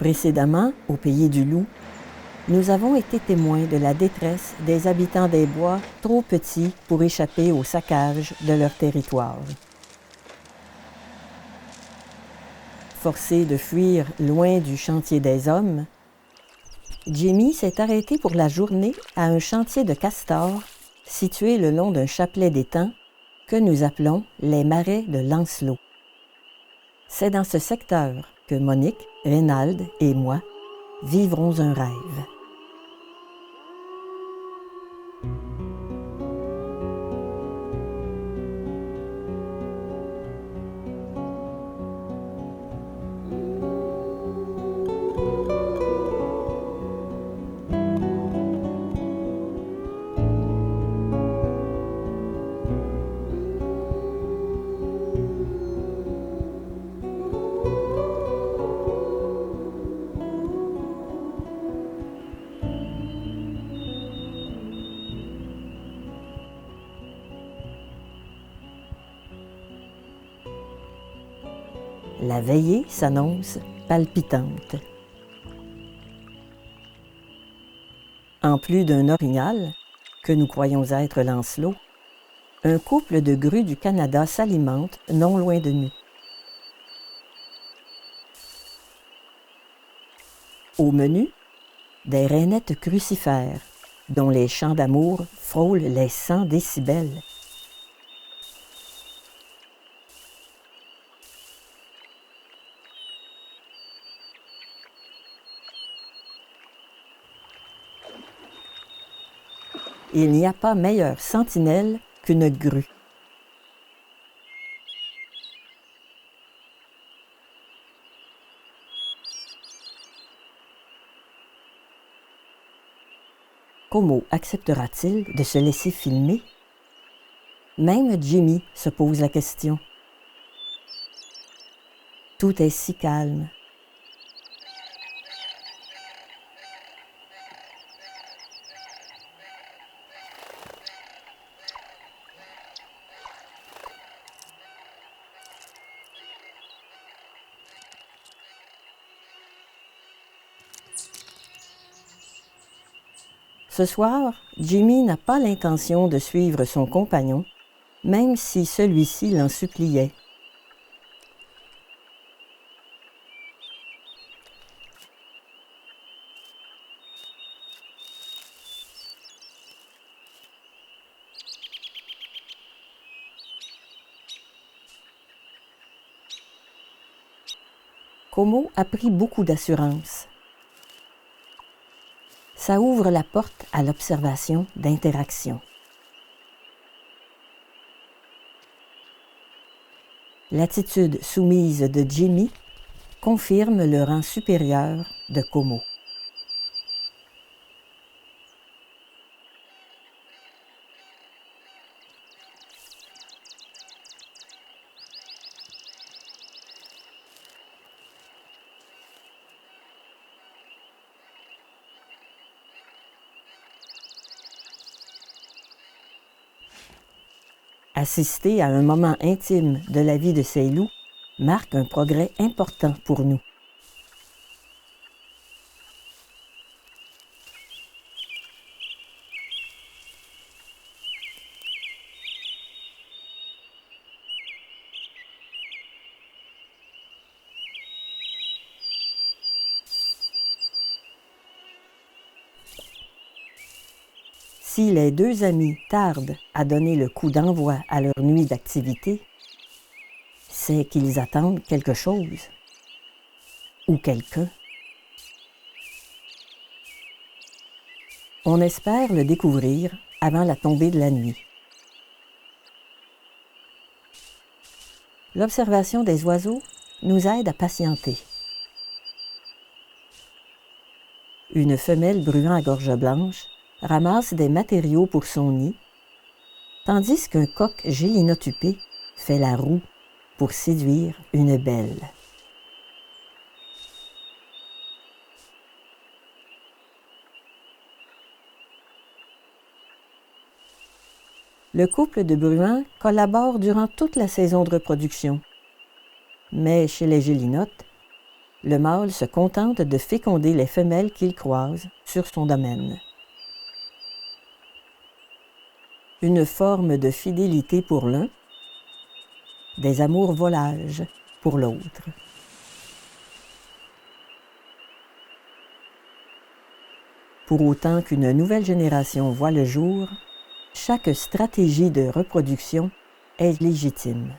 Précédemment, au pays du loup, nous avons été témoins de la détresse des habitants des bois trop petits pour échapper au saccage de leur territoire. Forcé de fuir loin du chantier des hommes, Jimmy s'est arrêté pour la journée à un chantier de castors situé le long d'un chapelet d'étangs que nous appelons les marais de Lancelot. C'est dans ce secteur que Monique, Reynald et moi vivrons un rêve. La veillée s'annonce palpitante. En plus d'un orignal, que nous croyons être Lancelot, un couple de grues du Canada s'alimente non loin de nous. Au menu, des rainettes crucifères, dont les chants d'amour frôlent les 100 décibels. Il n'y a pas meilleure sentinelle qu'une grue. Como acceptera-t-il de se laisser filmer? Même Jimmy se pose la question. Tout est si calme. Ce soir, Jimmy n'a pas l'intention de suivre son compagnon, même si celui-ci l'en suppliait. Como a pris beaucoup d'assurance. Ça ouvre la porte à l'observation d'interaction. L'attitude soumise de Jimmy confirme le rang supérieur de Como. Assister à un moment intime de la vie de ces loups marque un progrès important pour nous. Si les deux amis tardent à donner le coup d'envoi à leur nuit d'activité, c'est qu'ils attendent quelque chose ou quelqu'un. On espère le découvrir avant la tombée de la nuit. L'observation des oiseaux nous aide à patienter. Une femelle bruant à gorge blanche ramasse des matériaux pour son nid, tandis qu'un coq gélinotupé fait la roue pour séduire une belle. Le couple de bruants collabore durant toute la saison de reproduction. Mais chez les gélinottes, le mâle se contente de féconder les femelles qu'il croise sur son domaine. Une forme de fidélité pour l'un, des amours volages pour l'autre. Pour autant qu'une nouvelle génération voit le jour, chaque stratégie de reproduction est légitime.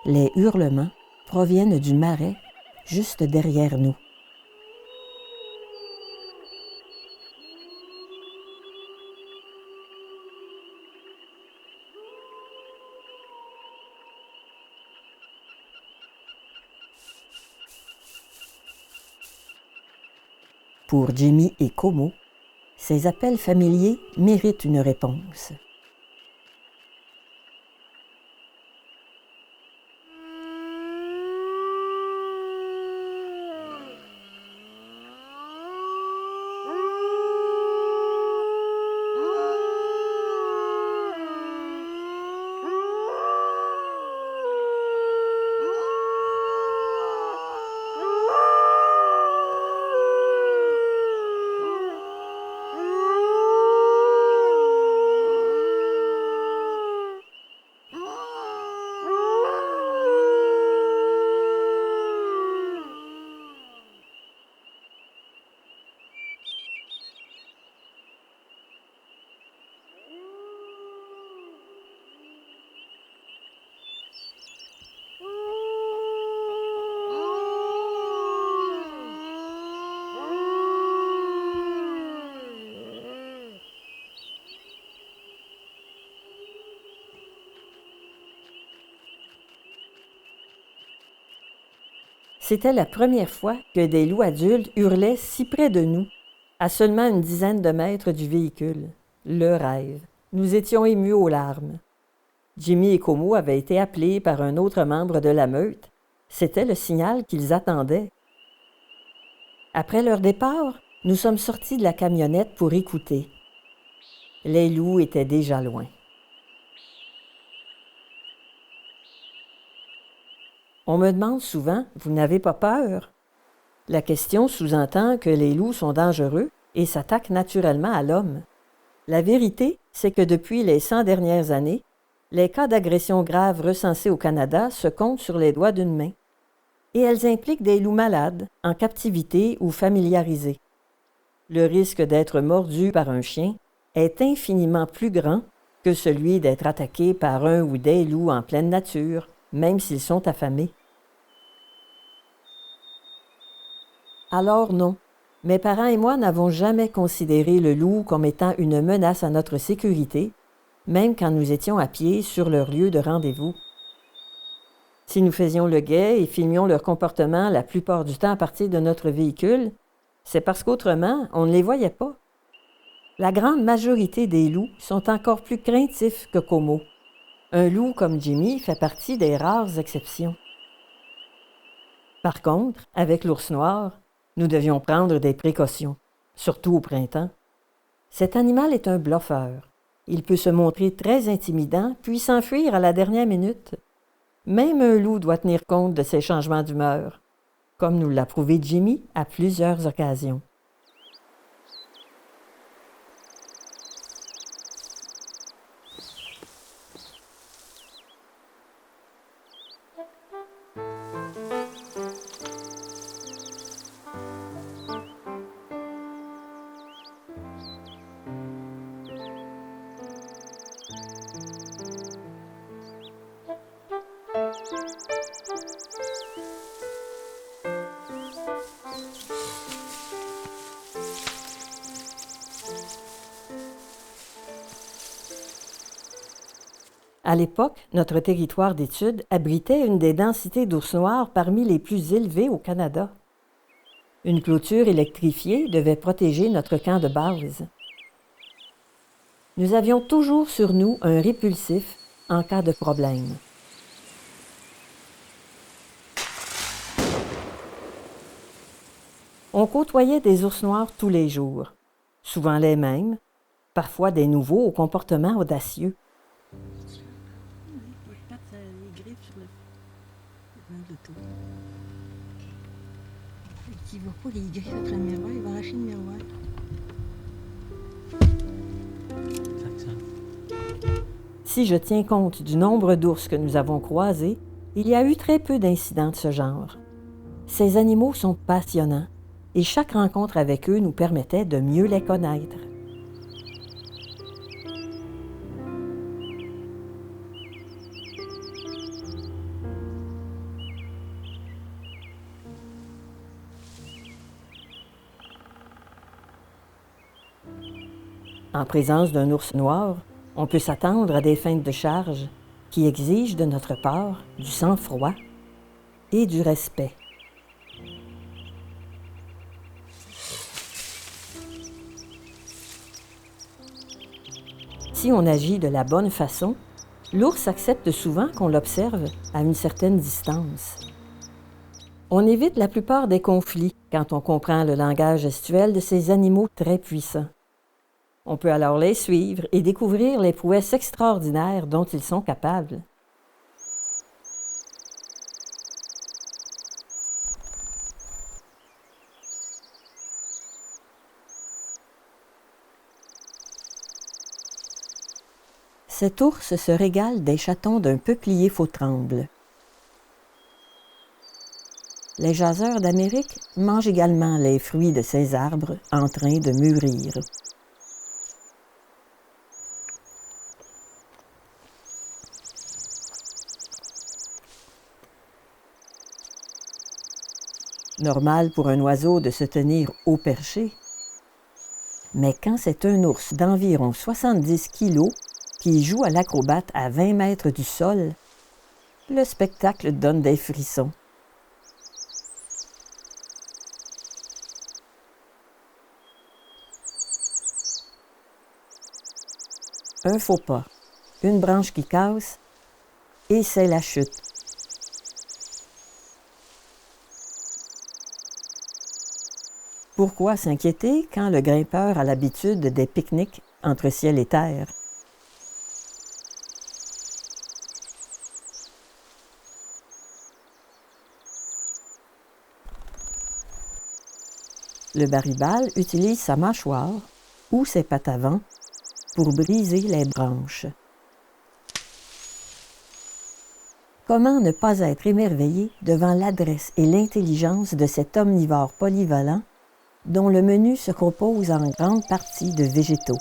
Les hurlements proviennent du marais juste derrière nous. Pour Jimmy et Como, ces appels familiers méritent une réponse. C'était la première fois que des loups adultes hurlaient si près de nous, à seulement une dizaine de mètres du véhicule. Le rêve. Nous étions émus aux larmes. Jimmy et Como avaient été appelés par un autre membre de la meute. C'était le signal qu'ils attendaient. Après leur départ, nous sommes sortis de la camionnette pour écouter. Les loups étaient déjà loin. On me demande souvent, « Vous n'avez pas peur? » La question sous-entend que les loups sont dangereux et s'attaquent naturellement à l'homme. La vérité, c'est que depuis les 100 dernières années, les cas d'agression grave recensés au Canada se comptent sur les doigts d'une main. Et elles impliquent des loups malades, en captivité ou familiarisés. Le risque d'être mordu par un chien est infiniment plus grand que celui d'être attaqué par un ou des loups en pleine nature, même s'ils sont affamés. Alors non, mes parents et moi n'avons jamais considéré le loup comme étant une menace à notre sécurité, même quand nous étions à pied sur leur lieu de rendez-vous. Si nous faisions le guet et filmions leur comportement la plupart du temps à partir de notre véhicule, c'est parce qu'autrement, on ne les voyait pas. La grande majorité des loups sont encore plus craintifs que Como. Un loup comme Jimmy fait partie des rares exceptions. Par contre, avec l'ours noir, nous devions prendre des précautions, surtout au printemps. Cet animal est un bluffeur. Il peut se montrer très intimidant, puis s'enfuir à la dernière minute. Même un loup doit tenir compte de ses changements d'humeur, comme nous l'a prouvé Jimmy à plusieurs occasions. À l'époque, notre territoire d'étude abritait une des densités d'ours noirs parmi les plus élevées au Canada. Une clôture électrifiée devait protéger notre camp de base. Nous avions toujours sur nous un répulsif en cas de problème. On côtoyait des ours noirs tous les jours, souvent les mêmes, parfois des nouveaux au comportement audacieux. Les pattes, les griffes sur le devant de l'auto. Il ne va pas les griffes après le miroir, il va arracher le miroir. Si je tiens compte du nombre d'ours que nous avons croisés, il y a eu très peu d'incidents de ce genre. Ces animaux sont passionnants et chaque rencontre avec eux nous permettait de mieux les connaître. En présence d'un ours noir, on peut s'attendre à des feintes de charge qui exigent de notre part du sang-froid et du respect. Si on agit de la bonne façon, l'ours accepte souvent qu'on l'observe à une certaine distance. On évite la plupart des conflits quand on comprend le langage gestuel de ces animaux très puissants. On peut alors les suivre et découvrir les prouesses extraordinaires dont ils sont capables. Cet ours se régale des chatons d'un peuplier faux-tremble. Les jaseurs d'Amérique mangent également les fruits de ces arbres en train de mûrir. Normal pour un oiseau de se tenir au perché. Mais quand c'est un ours d'environ 70 kilos qui joue à l'acrobate à 20 mètres du sol, le spectacle donne des frissons. Un faux pas, une branche qui casse, et c'est la chute. Pourquoi s'inquiéter quand le grimpeur a l'habitude des pique-niques entre ciel et terre? Le baribal utilise sa mâchoire ou ses pattes avant pour briser les branches. Comment ne pas être émerveillé devant l'adresse et l'intelligence de cet omnivore polyvalent dont le menu se compose en grande partie de végétaux?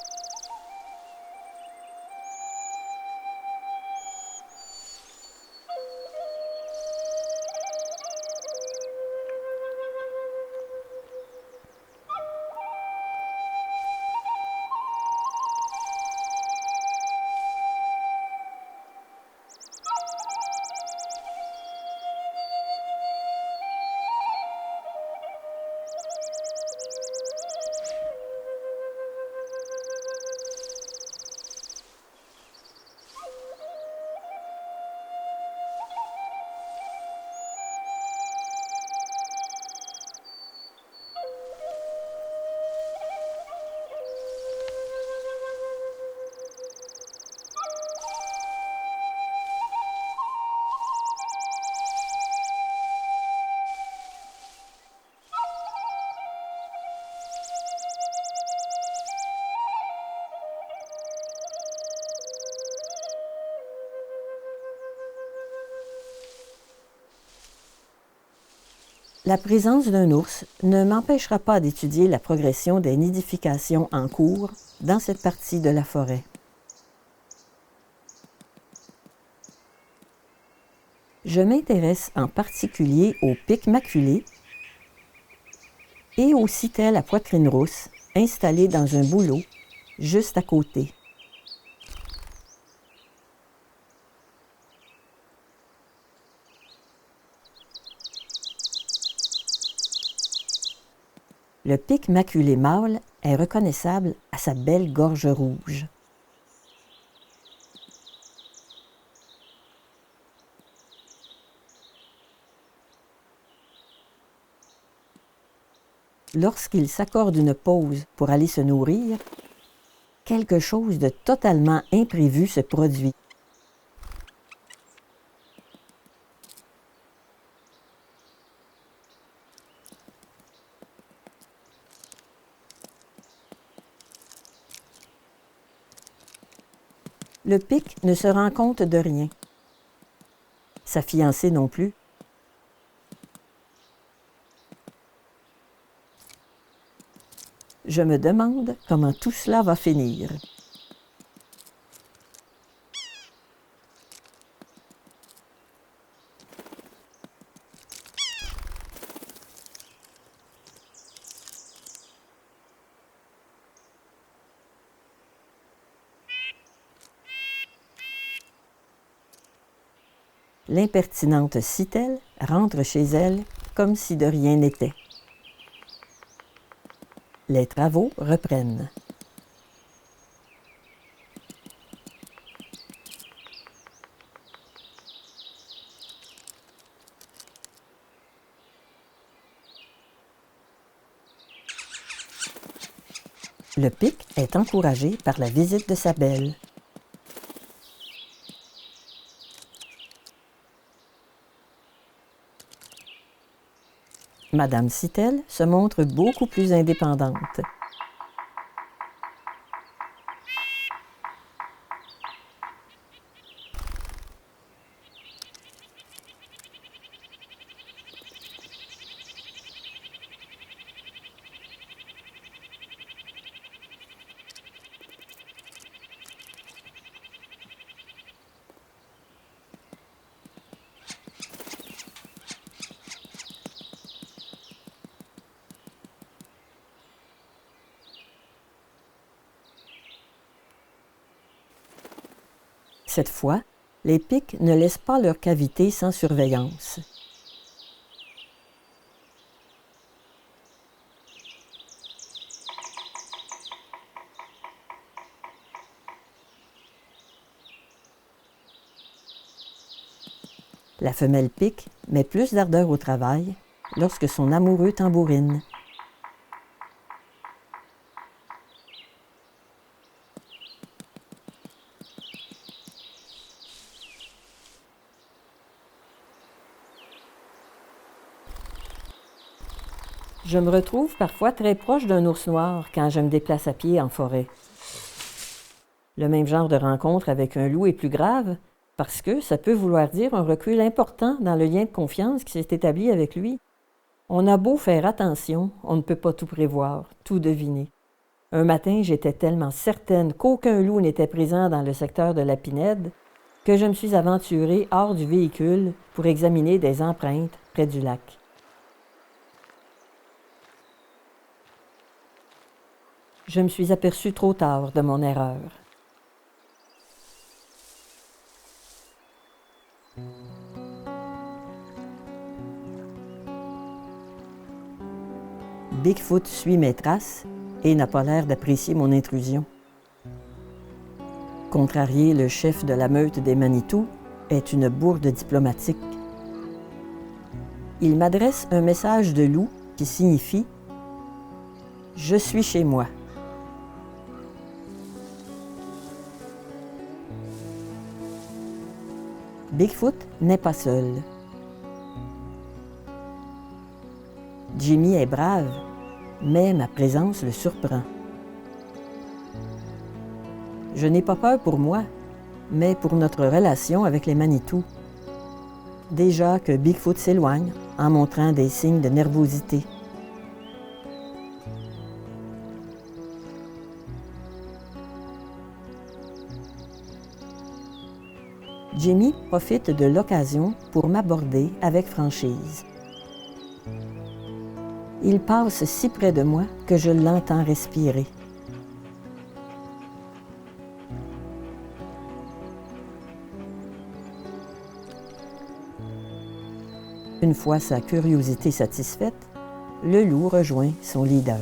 La présence d'un ours ne m'empêchera pas d'étudier la progression des nidifications en cours dans cette partie de la forêt. Je m'intéresse en particulier aux pics maculés et aux citelles à poitrine rousse installées dans un bouleau juste à côté. Le pic maculé mâle est reconnaissable à sa belle gorge rouge. lorsqu'il s'accorde une pause pour aller se nourrir, quelque chose de totalement imprévu se produit. Le pic ne se rend compte de rien. Sa fiancée non plus. Je me demande comment tout cela va finir. L'impertinente Cythelle rentre chez elle comme si de rien n'était. Les travaux reprennent. Le pic est encouragé par la visite de sa belle. Madame Cythelle se montre beaucoup plus indépendante. Cette fois, les pics ne laissent pas leur cavité sans surveillance. La femelle pic met plus d'ardeur au travail lorsque son amoureux tambourine. Je me retrouve parfois très proche d'un ours noir quand je me déplace à pied en forêt. Le même genre de rencontre avec un loup est plus grave parce que ça peut vouloir dire un recul important dans le lien de confiance qui s'est établi avec lui. On a beau faire attention, on ne peut pas tout prévoir, tout deviner. Un matin, j'étais tellement certaine qu'aucun loup n'était présent dans le secteur de la Pinède que je me suis aventurée hors du véhicule pour examiner des empreintes près du lac. Je me suis aperçue trop tard de mon erreur. Bigfoot suit mes traces et n'a pas l'air d'apprécier mon intrusion. Contrarier le chef de la meute des Manitou est une bourde diplomatique. Il m'adresse un message de loup qui signifie « Je suis chez moi ». Bigfoot n'est pas seul. Jimmy est brave, mais ma présence le surprend. Je n'ai pas peur pour moi, mais pour notre relation avec les Manitou. Déjà que Bigfoot s'éloigne en montrant des signes de nervosité. Jimmy profite de l'occasion pour m'aborder avec franchise. Il passe si près de moi que je l'entends respirer. Une fois sa curiosité satisfaite, le loup rejoint son leader.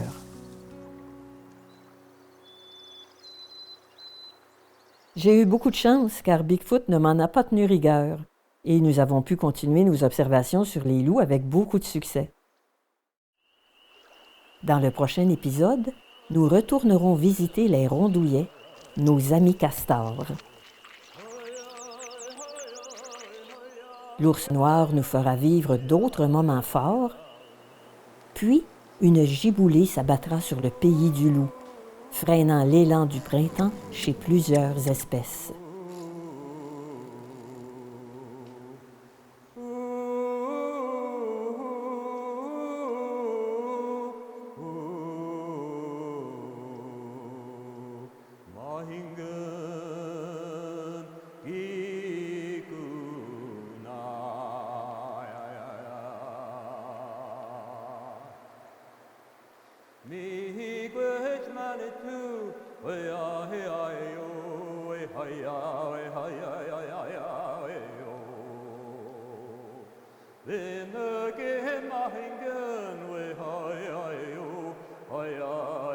J'ai eu beaucoup de chance car Bigfoot ne m'en a pas tenu rigueur et nous avons pu continuer nos observations sur les loups avec beaucoup de succès. Dans le prochain épisode, nous retournerons visiter les rondouillets, nos amis castors. L'ours noir nous fera vivre d'autres moments forts, puis une giboulée s'abattra sur le pays du loup, freinant l'élan du printemps chez plusieurs espèces. Then again, my hingen, we hi, hi, hi,